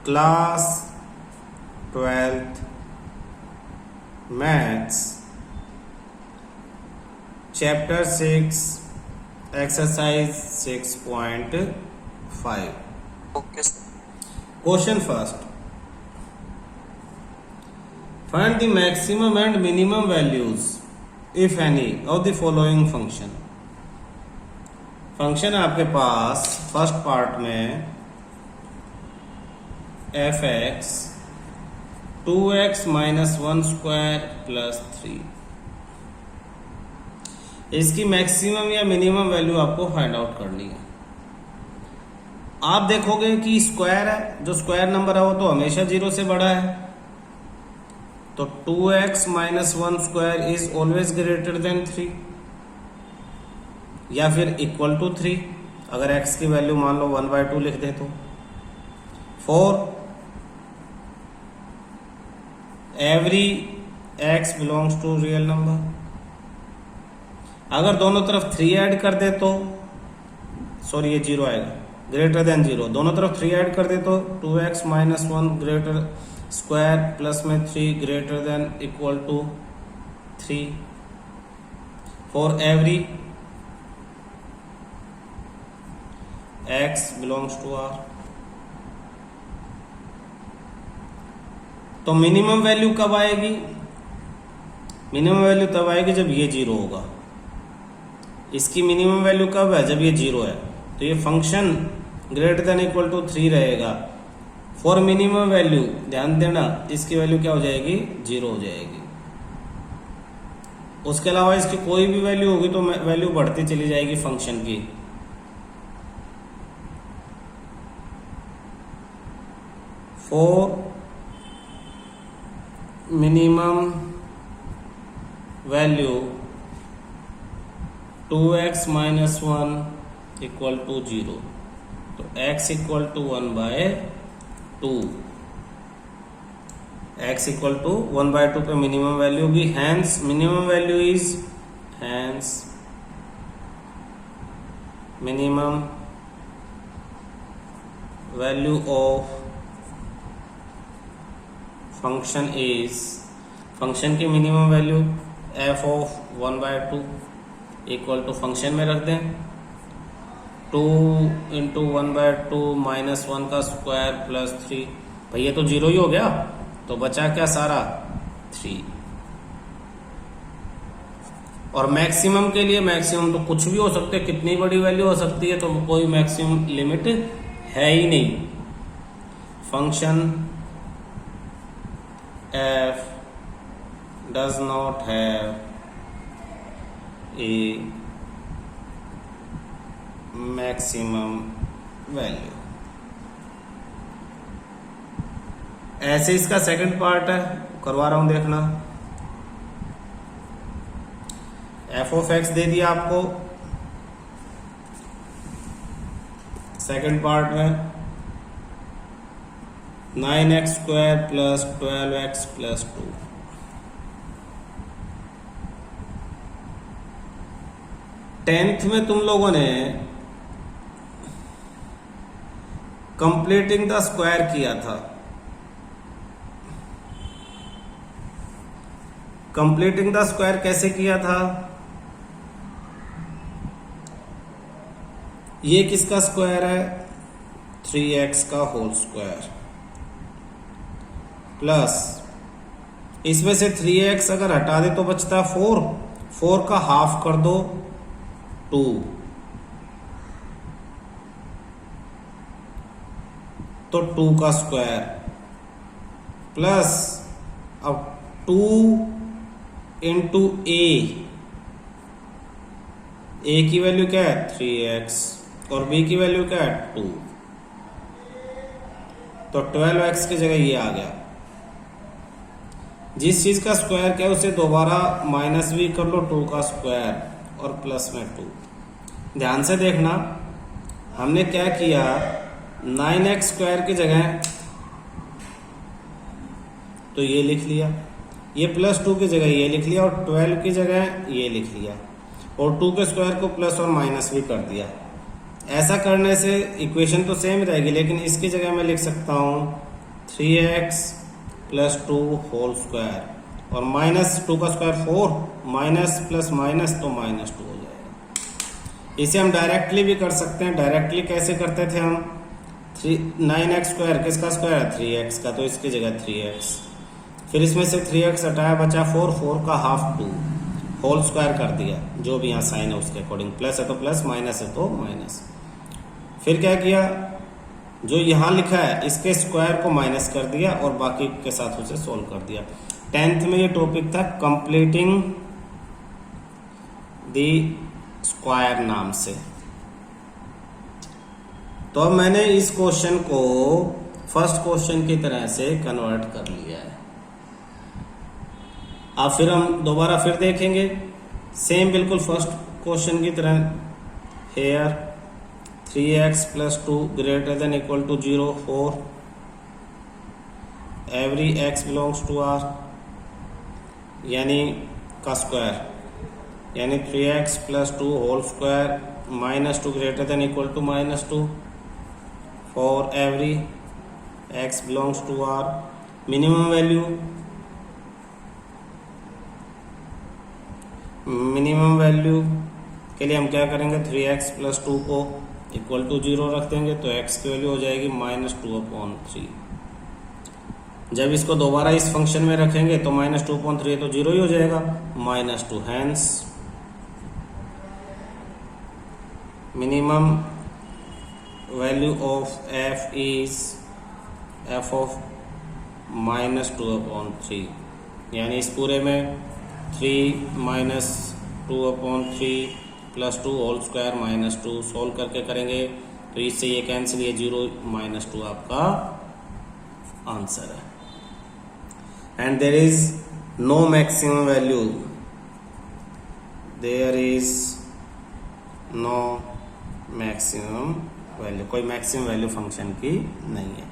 Class 12th maths chapter 6 exercise 6.5। Question first, find the maximum and minimum values if any of the following function. Function आपके पास first part में F x 2x minus 1 square plus 3, इसकी maximum या minimum value आपको find out करनी है। आप देखोगे कि स्क्वायर है, जो स्क्वायर नंबर है वो तो हमेशा 0 से बड़ा है, तो 2x minus 1 square is always greater then 3 या फिर इक्वल टू 3। अगर x की वैल्यू मान लो 1/2 लिख दे तो 4 every x belongs to real number. अगर दोनों तरफ 3 ऐड कर दे तो सॉरी ये 0 आएगा, ग्रेटर देन 0। दोनों तरफ 3 ऐड कर दे तो 2x minus 1 greater square plus में 3 greater than equal to 3 for every x belongs to r। तो मिनिमम वैल्यू कब आएगी? मिनिमम वैल्यू तब आएगी जब ये 0 होगा। इसकी मिनिमम वैल्यू कब है? जब ये 0 है। तो ये function greater than equal to 3 रहेगा। फॉर मिनिमम वैल्यू ध्यान देना, इसकी वैल्यू क्या हो जाएगी? 0 हो जाएगी। उसके अलावा इसकी कोई भी वैल्यू होगी तो वैल्यू बढ़ती चली जाएगी फंक्शन की। For minimum value 2x minus 1 equal to 0, तो x equal to 1/2। x equal to 1/2 पे मिनिमम वैल्यू भी, hence minimum value is minimum value of function is, function की minimum value f of 1/2 equal to function में रख दें 2 into 1/2 minus 1 का square plus 3। भैया तो 0 ही हो गया, तो बचा क्या सारा? 3। और मैक्सिमम के लिए, मैक्सिमम तो कुछ भी हो सकते, कितनी बड़ी वैल्यू हो सकती है, तो कोई मैक्सिमम लिमिट है ही नहीं। Function f does not have a maximum value। ऐसे इसका सेकंड पार्ट है, करवा रहा हूं देखना। f ऑफ x दे दिया आपको सेकंड पार्ट में 9x square plus 12x plus 2। Tenth में तुम लोगों ने कंप्लीटिंग द स्क्वायर किया था। कंप्लीटिंग द स्क्वायर कैसे किया था? ये किसका स्क्वायर है? 3x का होल स्क्वायर प्लस इसमें से 3x अगर हटा दे तो बचता 4, 4 का हाफ कर दो 2, तो 2 का स्क्वायर प्लस अब 2 इंटू a की वैल्यू क्या है? 3x और b की वैल्यू क्या है? 2, तो 12x की जगह ये आ गया। जिस चीज का स्क्वायर क्या है उसे दोबारा माइनस भी कर लो, 2 का स्क्वायर और प्लस में 2। ध्यान से देखना, हमने क्या किया? 9x स्क्वायर की जगह तो ये लिख लिया, ये प्लस 2 की जगह ये लिख लिया और 12 की जगह ये लिख लिया और 2 के स्क्वायर को प्लस और माइनस भी कर दिया। ऐसा करने से इक्वेशन तो सेम रहेगी, लेकिन इसकी जगह मैं लिख सकता हूँ 3x प्लस 2 होल स्क्वायर और माइनस 2 का स्क्वायर 4, माइनस प्लस माइनस तो माइनस 2 हो जाएगा। इसे हम डायरेक्टली भी कर सकते हैं। डायरेक्टली कैसे करते थे हम? 9x स्क्वायर किसका स्क्वायर है? 3x का, तो इसकी जगह 3x, फिर इसमें से 3x हटाया, बचा 4, 4 का हाफ 2 होल स्क्वायर कर दिया, जो भी यहाँ साइन है उसके अकॉर्डिंग, प्लस है तो प्लस, माइनस है तो माइनस। फिर क्या किया, जो यहाँ लिखा है इसके स्क्वायर को माइनस कर दिया और बाकी के साथ उसे सोल्व कर दिया। 10th में ये टॉपिक था कंप्लीटिंग द स्क्वायर नाम से। तो अब मैंने इस क्वेश्चन को फर्स्ट क्वेश्चन की तरह से कन्वर्ट कर लिया है। अब फिर हम दोबारा फिर देखेंगे, सेम बिल्कुल फर्स्ट क्वेश्चन की तरह। Here 3x plus 2 greater than equal to 0 4 every x belongs to R यानी का स्क्वायर, यानी 3x plus 2 whole square minus 2 greater than equal to minus 2 for every x belongs to R। Minimum value के लिए हम क्या करेंगे, 3x plus 2 को equal to 0 रख देंगे, तो x की वैल्यू हो जाएगी -2/3। जब इसको दोबारा इस फंक्शन में रखेंगे तो -2/3 तो 0 ही हो जाएगा, -2। Hence minimum value of f is f of -2/3, यानी इस पूरे में 3 -2/3 प्लस 2 होल स्क्वायर -2 सोल्व करके करेंगे तो इससे ये कैंसिल, ये 0 -2 आपका आंसर है। And there is no maximum value, there is no maximum value, कोई मैक्सिमम वैल्यू फंक्शन की नहीं है।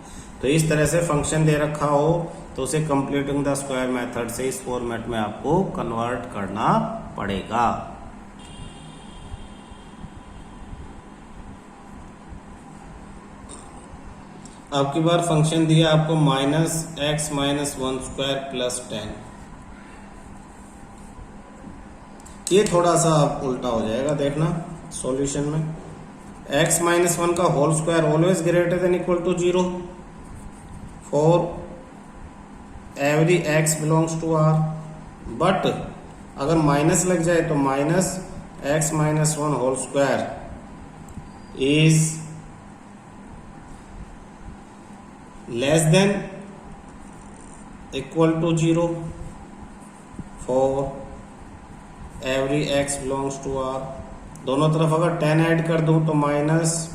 तो इस तरह से फंक्शन दे रखा हो तो उसे कंप्लीटिंग द स्क्वायर मेथड से इस फॉर्मेट में आपको कन्वर्ट करना पड़ेगा। अब की बार फंक्शन दिया आपको -x - 1 स्क्वायर प्लस 10। ये थोड़ा सा उल्टा हो जाएगा, देखना सॉल्यूशन में। x - 1 का whole square always greater than equal to 0 for every x belongs to R। But अगर माइनस लग जाए तो -x - 1 whole square is less than equal to 0 for every x belongs to R। दोनों तरफ अगर 10 add कर दूं तो -x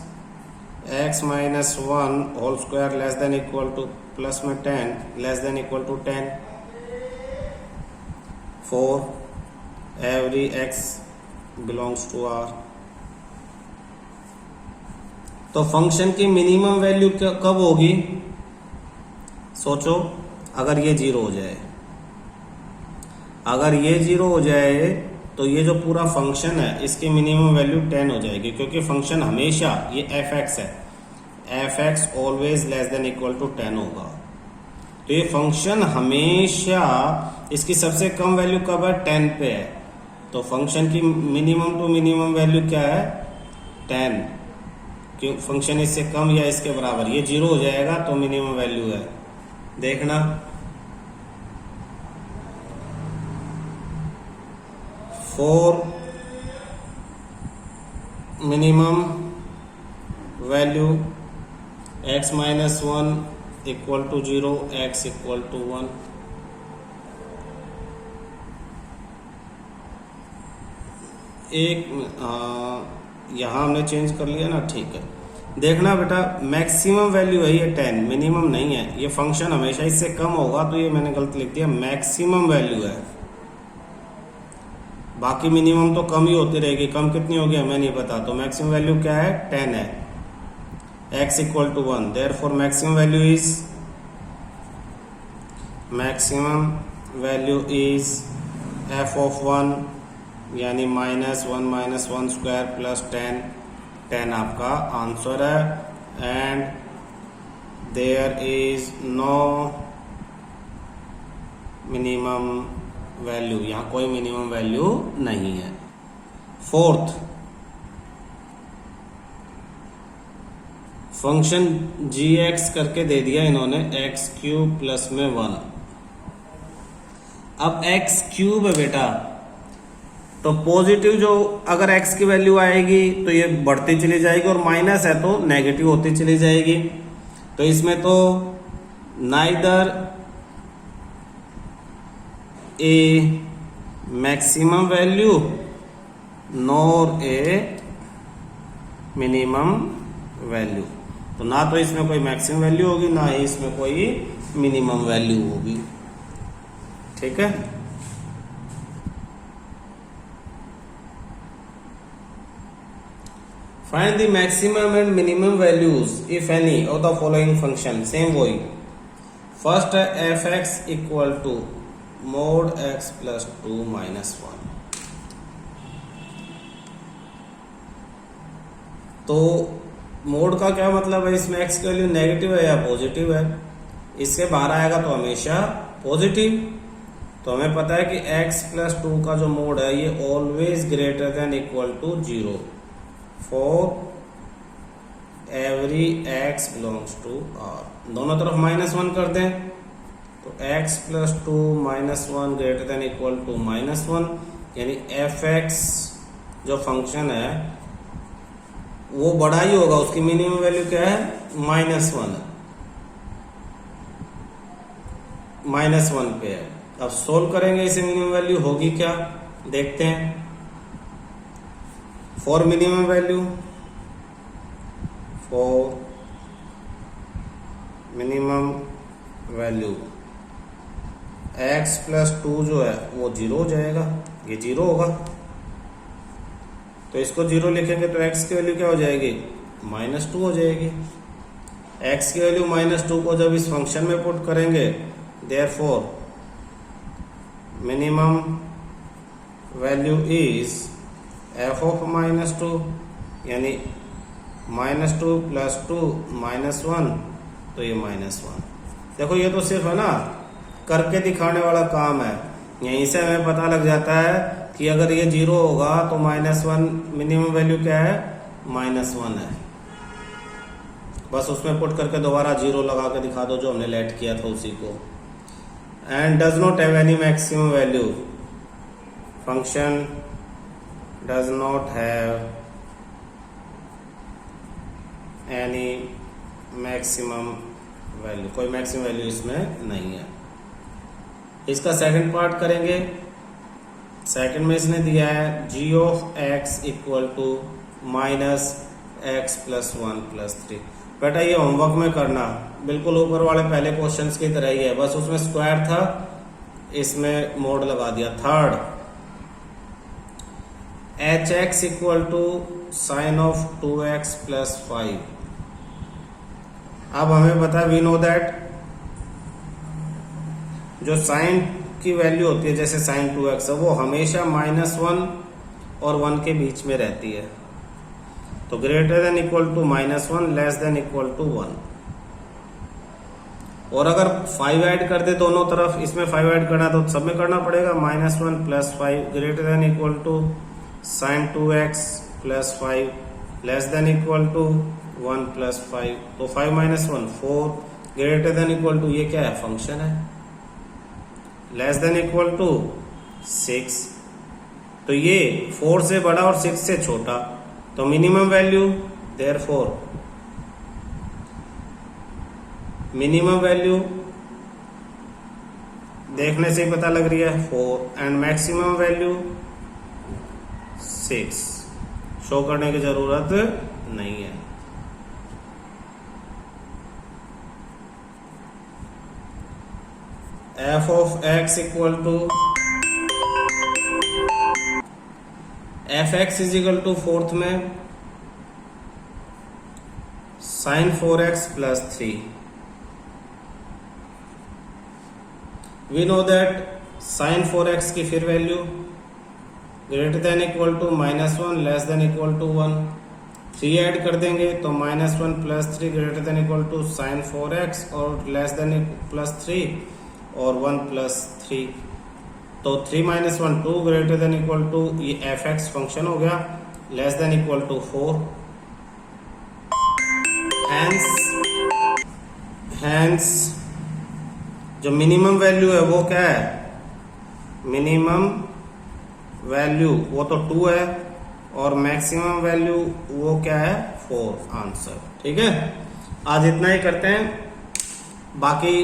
- 1 whole square less than equal to plus में 10 less than equal to 10 for every x belongs to R। तो function की minimum value कब होगी? सोचो, अगर ये 0 हो जाए, अगर ये 0 हो जाए तो ये जो पूरा फंक्शन है इसकी मिनिमम वैल्यू 10 हो जाएगी, क्योंकि फंक्शन हमेशा, ये fx है, fx always less than equal to 10 होगा। तो ये फंक्शन हमेशा, इसकी सबसे कम वैल्यू कब है? 10 पे है। तो फंक्शन की मिनिमम टू मिनिमम वैल्यू क्या है? 10। क्यों? फंक्शन इससे कम या इसके बराबर, ये 0 हो जाएगा तो मिनिमम वैल्यू है। देखना, for minimum value x - 1 equal to 0, x equal to 1। यहाँ हमने चेंज कर लिया ना, ठीक है। देखना बेटा, मैक्सिमम वैल्यू है ये 10, मिनिमम नहीं है। ये फंक्शन हमेशा इससे कम होगा, तो ये मैंने गलत लिख दिया, मैक्सिमम वैल्यू है। बाकी मिनिमम तो कम ही होती रहेगी, कम कितनी होगी हमें नहीं पता। तो मैक्सिमम वैल्यू क्या है? 10 है। x equal to 1, therefore maximum value is f of 1 यानी -1 - 1 स्क्वायर प्लस 10 आपका आंसर है। And there is no minimum value, यहाँ कोई मिनिमम वैल्यू नहीं है। फोर्थ, फंक्शन जी एक्स करके दे दिया इन्होंने एक्स क्यूब प्लस में 1। अब एक्स क्यूब है बेटा, तो पॉजिटिव जो अगर एक्स की वैल्यू आएगी तो ये बढ़ती चली जाएगी, और माइनस है तो नेगेटिव होती चली जाएगी। तो इसमें तो neither A maximum value nor a minimum value, तो ना तो इसमें कोई मैक्सिमम वैल्यू होगी, ना ही इसमें कोई मिनिमम वैल्यू होगी। ठीक है, find the maximum and minimum values if any of the following function. Same वही, फर्स्ट है f x equal to mod x plus 2 minus 1। तो मोड का क्या मतलब है, इसमें एक्स की वैल्यू नेगेटिव है या पॉजिटिव है, इससे बाहर आएगा तो हमेशा पॉजिटिव। तो हमें पता है कि x प्लस 2 का जो मोड है ये always greater than equal to 0 for every x belongs to r। दोनों तरफ -1 कर दें तो x plus 2 -1 greater than equal to -1, यानी एफ एक्स जो फंक्शन है वो बड़ा ही होगा, उसकी मिनिमम वैल्यू क्या है, -1 पे है। अब सोल्व करेंगे इसे, मिनिमम वैल्यू होगी क्या देखते हैं। For minimum value, for minimum value x plus 2 जो है वो 0 हो जाएगा, ये 0 होगा, तो इसको 0 लिखेंगे तो x की वैल्यू क्या हो जाएगी, -2 हो जाएगी। x की वैल्यू -2 को जब इस फंक्शन में पुट करेंगे, therefore minimum value is f of -2, यानी -2 प्लस 2 -1, तो ये -1। देखो ये तो सिर्फ है ना करके दिखाने वाला काम है, यहीं से हमें पता लग जाता है कि अगर ये 0 होगा तो -1 मिनिमम वैल्यू क्या है, -1 है। बस उसमें पुट करके दोबारा 0 लगा के दिखा दो जो हमने लेट किया था उसी को। And does not have any maximum value, function does not have any maximum value, कोई मैक्सिमम वैल्यू इसमें नहीं है। इसका सेकंड पार्ट करेंगे। सेकंड में इसने दिया है g of x equal to -x plus 1 plus 3। बेटा ये होमवर्क में करना, बिल्कुल ऊपर वाले पहले क्वेश्चंस की तरह ही है, बस उसमें स्क्वायर था, इसमें मोड लगा दिया। Third, hx equal to sine of 2x plus 5। अब हमें पता है, वी नो दैट जो साइन की वैल्यू होती है जैसे साइन 2x है वो हमेशा -1 और 1 के बीच में रहती है, तो greater than equal to -1 less than equal to 1। और अगर 5 ऐड कर दे दोनों तरफ, इसमें 5 ऐड करना तो सब में करना पड़ेगा, -1 plus 5 greater than equal to sine 2x plus 5 less than equal to 1 plus 5, तो 5 - 1 4 ग्रेटर देन इक्वल टू, ये क्या है, फंक्शन है, लेस देन इक्वल टू 6, तो ये 4 से बड़ा और 6 से छोटा, तो minimum value, therefore minimum value देखने से ही पता लग रही है 4 एंड मैक्सिमम वैल्यू 6, शो करने की जरूरत नहीं है। f of x equal to F X is equal to fourth में sine 4x plus 3। We know that sine 4x की फिर value greater than equal to -1 less than equal to 1, 3 add कर देंगे तो -1 + 3 greater than equal to sin 4x और less than +3 और 1 + 3। तो 3 - 1 2 greater than equal to ये f(x) फंक्शन हो गया less than equal to 4। Hence जो मिनिमम वैल्यू है वो क्या है, मिनिमम वैल्यू वो तो 2 है और मैक्सिमम वैल्यू वो क्या है 4 आंसर। ठीक है, आज इतना ही करते हैं, बाकी